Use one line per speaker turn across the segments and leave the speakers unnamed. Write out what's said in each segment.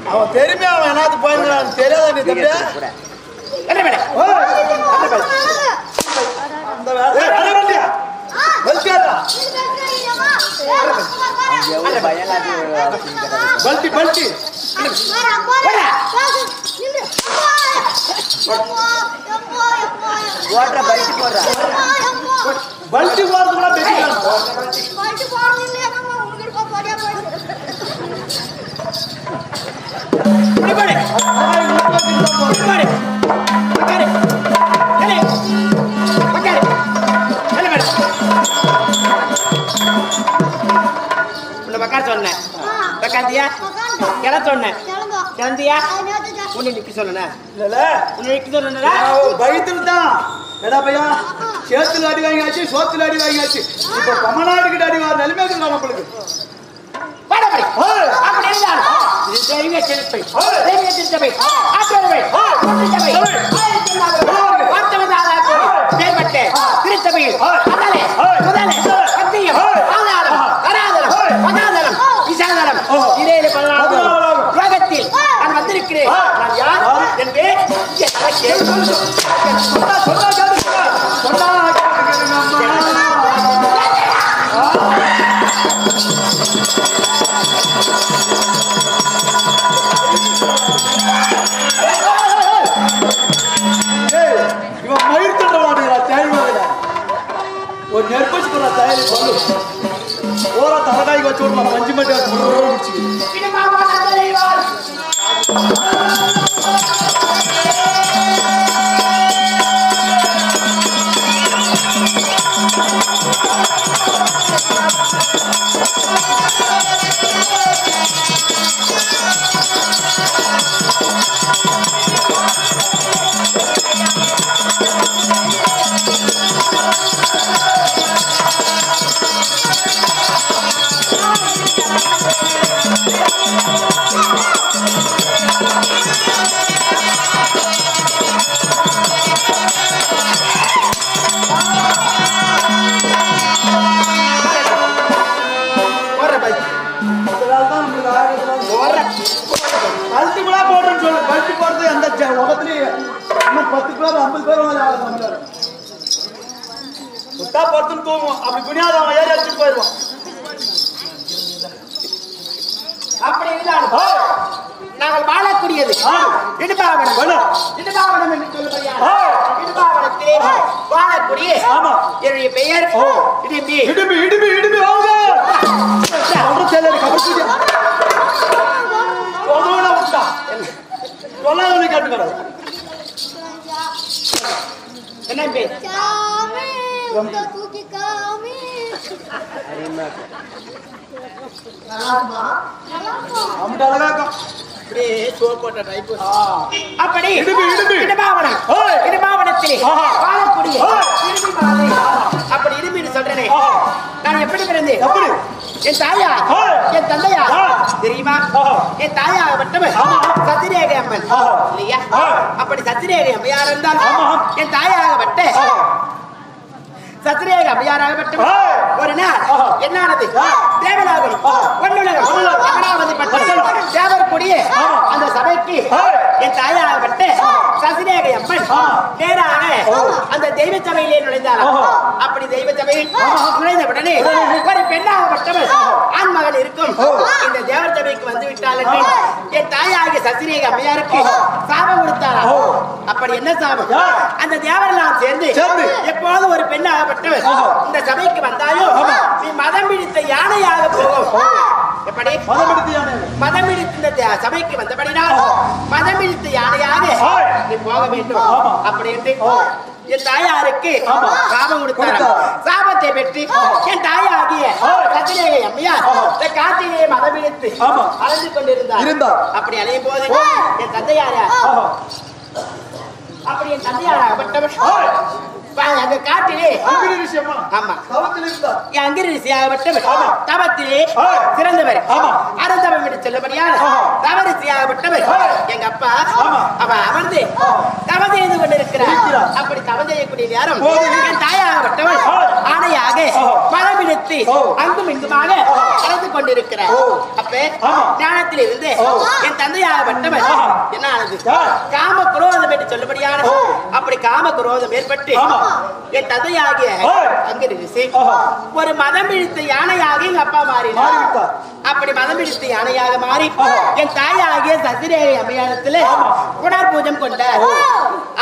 அவன் பெருமையா அவன் என்னது போயிருந்தான் தெரியாத நீ தம்பி என்ன மேடம் அந்த வேலை பல்டி பல்டி
ஓடுற பல்டி போடுற
பல்டி போறதுக்குள்ள பேசிக்கலாம்
பல்டி போறது இல்லையா நம்ம உங்களுக்கு போடியா போயிடு
புடிபடி புடிபடி பக்கரே ஏலே பக்கரே ஏலே மேடம் உன்னை பக்கா சொன்னேன் பக்காந்தியா கிள சொன்னேன் கிளந்தியா உன்னை நிக்க சொன்னேன் இல்ல உன்னை நிக்க சொன்னேன்டா பயத்துல தான் ஏடா பையா சேத்துல அடி வாங்கியாச்சு சோத்துல அடி வாங்கியாச்சு இப்ப கமநாடுகிட்ட அடி வாங்க நிலைமைக்கு நம்மளுக்கு பாடா படி அப்படி இல்ல இது தெய்வீக செலுத்தை தெய்வீக திருச்சபை ஆற்றலை வார்த்தவதாராக்கு மேற்பட்ட திருச்சபையில் அதலே முதலே சத்தியம் ஆதாரம் கராதரம் மகாதரம் விசாதரம் இதே பலனாகும் உலகத்தில் நான் வந்திருக்கிறேன் நான் யார் என்பே இவன் மயிர் தட்ட மாட்டேங்கிறா தேவை ஒரு நெருப்பச்சு போடுற தயாரி சொல்லு ஓரா தலைகாய்க்கு வச்சு விடலாம் பஞ்சு மட்டும் கல்ட்டி கூட போடுறேன்னு சொல்லு கல்ட்டி போடுறது அந்த உலகத்துலயே இன்னும் 10 பேர் 50 பேர் முட்டா படுத்துன்னு தூங்குவோம் அப்படி குனியாத அவன் ஏறி அடிச்சுட்டு போயிடுவான் அப்படி இருந்தாலும் நாங்கள் வாழக்கூடியது இடுபாவனம் இடுபாவனம் என்று சொல்லுபடியாக இடுபாவனத்திலே வாழக்கூடிய என்னுடைய பெயர் இடும்பி இடும்பி இடும்பி இடும்பி வாங்க என்ன பேர் அப்படி இடுபாவனத்திலே வாழக்கூடிய அப்படி இடும்பின்னு சொல்றேனே நான் எப்படி பிறந்தேன் என் தாயா என் தந்தையா தெரியுமா என் தாயாகப்பட்டவன் சத்திரேகை அம்மன் இல்லையா அப்படி சத்திரேகை அம்மையார் இருந்தால் என் தாயாகப்பட்ட சத்திரேகை அம்மையாராகப்பட்டவன் ஒரு நாள் என்னானது தேவலாகணும் ஒன்னுலகம் அமராவதி பட்டம் தேவர்கூடிய அந்த சபைக்கு என் தாயாகப்பட்ட சத்திரேகை அம்மன் நேராக அந்த தெய்வ சபையிலே நுழைந்தார் அப்படி தெய்வ சபையில் நுழைந்தவுடனே ஒரு பெண்ணாகப்பட்டவள் ஆண் மகள் இருக்கும் இந்த தேவர் சபைக்கு வந்து விட்டால் என்று என் தாயாகிய சத்திரேகை அம்மையாருக்கு சாபம் கொடுத்தாரா அப்படி என்ன சாபம் அந்த தேவரெல்லாம் சேர்ந்து எப்போது ஒரு பெண்ணாகப்பட்டவள் இந்த சபைக்கு வந்தாயோ நீ மதம் பிடித்த யானையாக போகும் எப்படி மதம் பிடித்த இந்த சபைக்கு வந்தபடினால் மதம் பிடித்த யானையாக நீ போக வேண்டும் அப்படி என்று என் தாயாருக்கு சாபம் கொடுத்தார் சாபத்தை பெற்று என் தாயாகிய சத்திரேகை அம்மையார் காட்டிலே மதம் பிடித்து அலைந்து கொண்டிருந்தார் அப்படி அலையும் போது என் தந்தையார் அப்படி என் தந்தையாராகப்பட்டவர் எங்க காட்டிலே
அங்கிரி ரிஷியம்மா
ஆமா
தவத்தில் இருந்தா
அங்கிரி ரிஷியாகப்பட்டவர் தவத்திலே சிறந்தவர் அருந்தவம் என்று சொல்லபடியான தவ ரிஷியாகப்பட்டவர் எங்க அப்பா அவன் அமர்ந்து தவம் செய்து கொண்டிருக்கிறார். அப்படி தவம் செய்யக்கூடிய நேரம் என் தாயாகப்பட்டவள் ஆணையாக மரம் எடுத்து அங்கும் இங்குமாக கலந்து கொண்டிருக்கிறார். அப்ப ஞானத்தில் இருந்து என் தந்தையாகப்பட்டவர் என்ன ஆனது காம குரோதம் என்று சொல்லபடியான அப்படி காம குரோதம் ஏற்பட்டு என் தந்தையாகிய அங்கிருந்து ஒரு மதம் இழுத்த யானையாக எங்க அப்பா மாறினார். அப்படி மதம் இழுத்த யானையாக மாறி என் தாயாகிய சசிரேகை அம்மையானத்தில் புனர்பூஜம் கொண்டார்.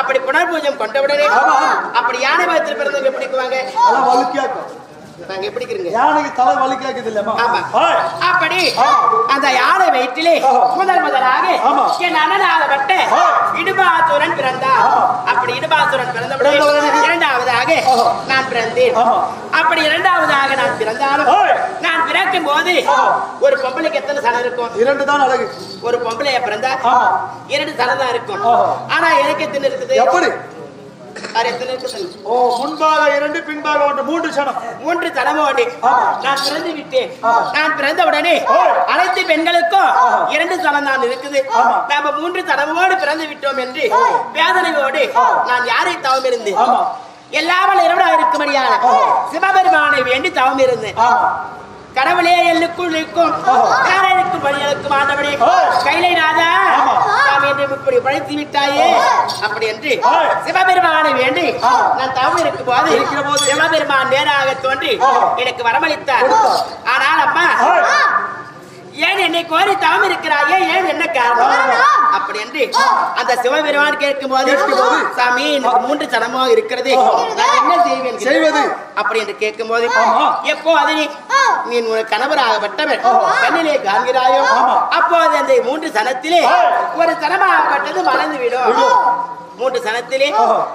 அப்படி புனர்பூஜம் கொண்டவுடனே அப்படி யானை மதத்தில் பிறந்தவங்க எப்படிக்குவாங்க நாங்க எப்படி இருக்கிறீங்க
யானைக்கு தலை வலிக்காக்குது இல்லம்மா.
ஆமா அப்படி அந்த யானை வயிற்றிலே முதலாக என் அண்ணனாகப்பட்ட இடுபாசுரன் பிறந்தார். அப்படி இடுபாசுரன் பிறந்தவுடன் இரண்டாவதாக நான் பிறந்தேன். அப்படி இரண்டாவதாக நான் பிறந்தாலும் நான் பிறக்கும் போது ஒரு பொம்பளைக்கு எத்தனை சனம் இருக்கும்?
2 தான் அழகு.
ஒரு பொம்பளைய பிறந்தா 2 சனம் தான் இருக்கும். ஆனா எனக்கு எத்தனை இருக்குது?
எப்படி?
ஓ
முன்பாக 2 பின்பாக 1 3 சனம்
3 சனமோடு நான் பிறந்து விட்டேன். நான் பிறந்த உடனே அனைத்து பெண்களுக்கும் 2 சனம் தான் இருக்குது. நாம 3 சனமோடு பிறந்து விட்டோம் என்று வேதனையோடு நான் யாரை தவம் இருந்தேன்? எல்லாமல் இரவடா இருக்கும்படியான சிவபெருமானை வேண்டி தவம் இருந்தேன். கடவுளே எல்லுக்குள் இருக்கும் காரனுக்கும் வழிகளுக்கும் ஆண்டவனே கைலை நாதா சாமி என்று இப்படி படைத்து விட்டாயே அப்படி என்று சிவபெருமானை வேண்டி நான் தவம் இருக்கும் போது சிவபெருமான் நேராக தோன்றி எனக்கு வரமளித்தார். ஆனால் அம்மா ஏன் என்னை கோரி தவம் இருக்கிறாயே, ஏன் என்ன காரணம் அப்படி என்று அந்த சிவபெருமான் கேட்கும் போது சாமி எனக்கு 3 சனமாக இருக்கிறது, நான் என்ன செய்வது அப்படி என்று கேட்கும் போது எப்போ அதை நீ உனக்கு கணவராகப்பட்டவர் கண்ணிலே காண்கிறாயோ அப்போது அந்த 3 சனத்திலே ஒரு சனமாகப்பட்டது மறந்துவிடும். 3 சனத்திலே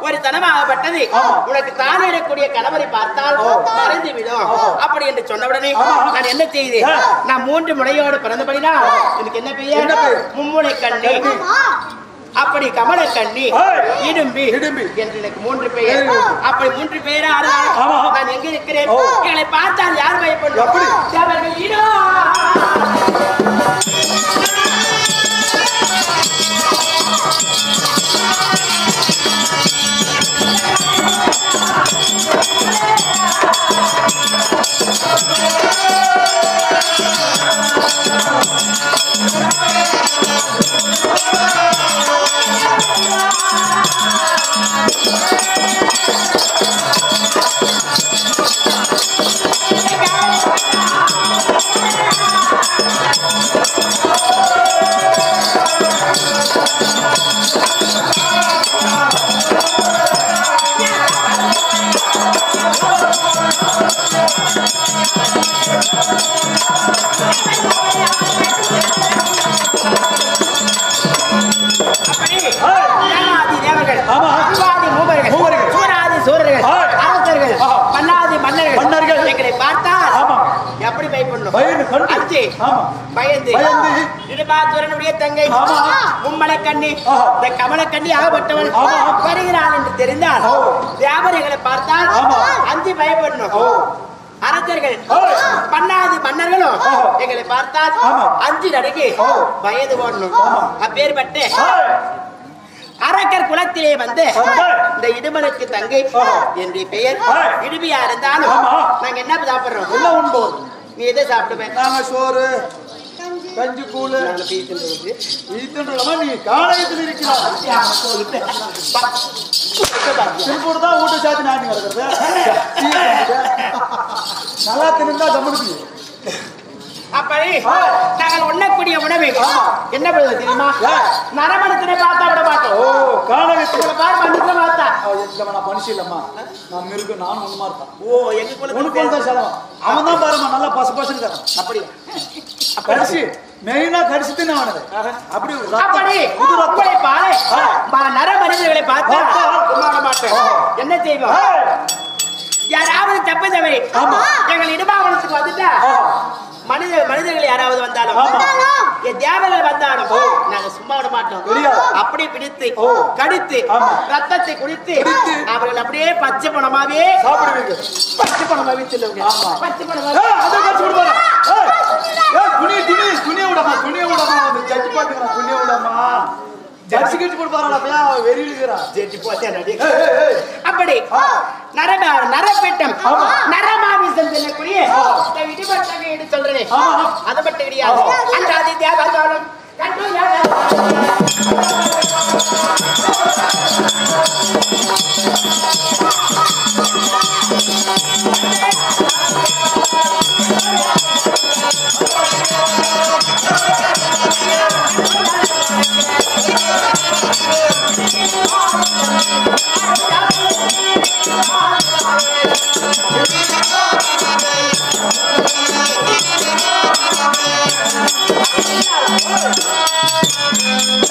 ஒரு சனமாகப்பட்டது உனக்கு தானிடக்கூடிய கணவரை பார்த்தால் மறைந்து விடும் அப்படி என்று சொன்னவுடனே நான் என்ன செய்தேன்? நான் 3 முனையோடு பிறந்தபடினா எனக்கு என்ன பெயர்? மும்முனை கண்ணி, அப்படி கமல கண்ணி, இடும்பி என்று எனக்கு 3 பெயர். அப்படி 3 பெயரா நான் எங்க இருக்கிறேன்? எங்களை பார்த்தால் யார் பயப்படுவார்கள்? இதோ கமலக்கண்ணி ஆகப்பட்டவன் வருகிறான் என்று தெரிந்தால் வியாபாரிகளை பார்த்தால் அஞ்சு பயப்படணும். அரசர்கள் பண்ணாதி மன்னர்களும் எங்களை பார்த்தால் அஞ்சு நடுங்கி பயந்து போடணும். அப்பேற்பட்டு அரக்கர் குலத்திலே வந்து இந்த இடுமலுக்கு தங்கை என்று பெயர் இடுமையா இருந்தாலும் நாங்க என்ன சாப்பிடுறோம்? என்ன உண்போம்? நீ எதை சாப்பிடுவேன்?
நாங்க சோறு கஞ்சி கூழ் நீ காலையத்தில் இருக்கிறார் திருப்பூர் தான் ஊட்ட சாத்தி நாட்டி நடக்கிறது. நல்லா தின்னா தமிழுக்கு
அப்படி நாங்கள் உண்ணக்கூடிய உணவை என்ன பண்ணுவது தெரியுமா? நரமணத்தினை பார்த்தா விட மாட்டோம்.
ஓ காணகத்தில்
பாரு மனுஷன் பார்த்தா
நான் மனுஷன் இல்லம்மா, நான் மிருகம், நானும் ஒண்ணுமா இருப்பேன்.
ஓ எங்க குழந்தை
தான் செலவா அவன் தான் பாருமா நல்லா பசு பசுன்னு தரான்.
அப்படி
கடிச்சு மெயினா கடிச்சு தின்னு அவனது அப்படி
அப்படி பாரு நர மனிதர்களை பார்த்தா மாட்டேன். என்ன செய்வோம்? யாராவது தப்பு தவறி எங்கள் இடுபாவனத்துக்கு வந்துட்டா மனிதர்கள் யாராவது வந்தாலும் என் தேவர்கள் வந்தாலும் நாங்க சும்மா விட மாட்டோம். அப்படி அப்படியே பிடித்து கடித்து ரத்தத்தை குடித்து அவர்கள் அப்படியே பச்சை பணமாவே
சாப்பிடுவீங்க.
பச்சை பணமாவே சொல்லுவாங்க. பச்சை பணமாவே
துணிய விடாமா ஜட்ஜி பாட்டுக்கிறா துணிய விடாமா ஜட்ஜி கட்டி கொடுப்பாரா வெறியிலுக்கிறா
ஜெட்டி போச்சே. அப்படி நரப்பேட்டம் நரமாமிசம் சொல்லக்கூடிய இடிபட்டாங்க எடுத்து சொல்றேன். அதை மட்டும் கிடையாது. அந்த ஆதி தியாகம்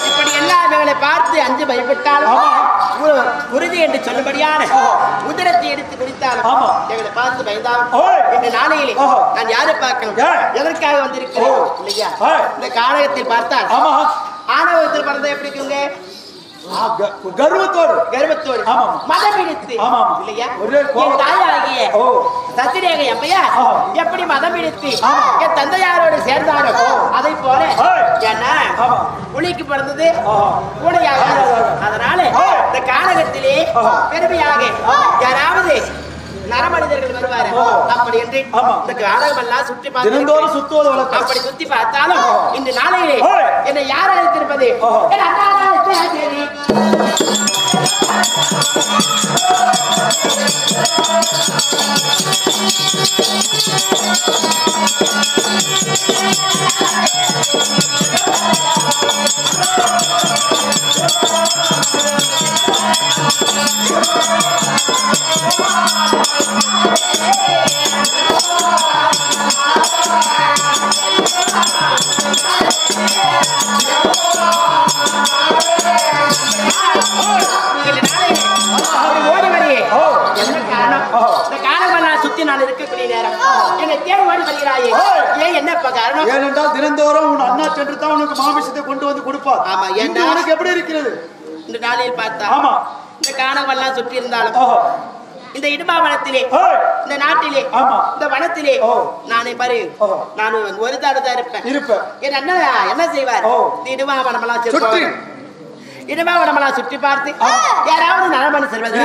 இப்படி எல்லா பார்த்து அஞ்சு பயப்பட்டாலும் உறுதி என்று சொல்லும்படியான உதிரத்தை எடுத்து குடித்தாலும் எங்களை பார்த்து பயந்தாலும் இந்த நாளையிலே நான் யாரை பார்க்கணும், எதற்காக வந்திருக்கிறேன் இல்லையா? இந்த காலகத்தில் பார்த்தால் ஆணவத்தில் பிறந்த எப்படி இருக்குங்க? கர்வத்தோடு மதம் பிடித்து இல்லையா? தாயாகிய சத்திரேகை அம்மையா எப்படி மதம் பிடித்து என் தந்தையாரோடு சேர்ந்தாரோ அதை போல என்ன புலிக்கு பிறந்தது பூனையாக. அதனால இந்த காலகத்திலே பெருமையாக யாராவது நரமனிதர்கள் வருவாரு அப்படி என்று இந்த காலகம் எல்லாம் சுற்றி பார்த்து அப்படி சுத்தி பார்த்தாலும் இந்த நாளையிலே என்னை யார் அழைத்திருப்பது?
தினந்தோறும் உன் அண்ணா சென்று தான் உனக்கு மாமிசத்தை கொண்டு வந்து கொடுப்பார். உனக்கு எப்படி இருக்கிறது?
இந்த நாளையில் பார்த்தா இந்த காணவெல்லாம் சுற்றி இருந்தாலும் இந்த இடுமாவனத்திலே இந்த நாட்டிலே இந்த வனத்திலே நானே பாரு நான் ஒரு தாடுதான் இருப்பேன். என் அண்ணா என்ன செய்வார்? இந்த இடுமாவனமெல்லாம் சுற்றி பார்த்து யாராவது நரமணி செல்வது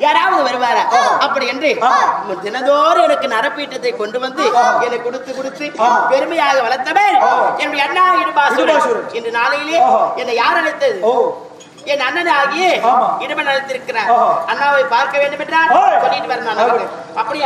யாராவது வருவாரா அப்படி என்று தினதோறும் எனக்கு நரப்பீட்டத்தை கொண்டு வந்து எனக்கு கொடுத்து பெருமையாக வளர்த்தவர் என்னுடைய அண்ணா இடுபாசூரன். இன்று நாளையிலே என்னை யார் அழைத்தது? என் அண்ணன் ஆகிய இடுமன் அழைத்திருக்கிறார். அண்ணாவை பார்க்க வேண்டும் என்றால் சொல்லிட்டு வரணும். அப்படியே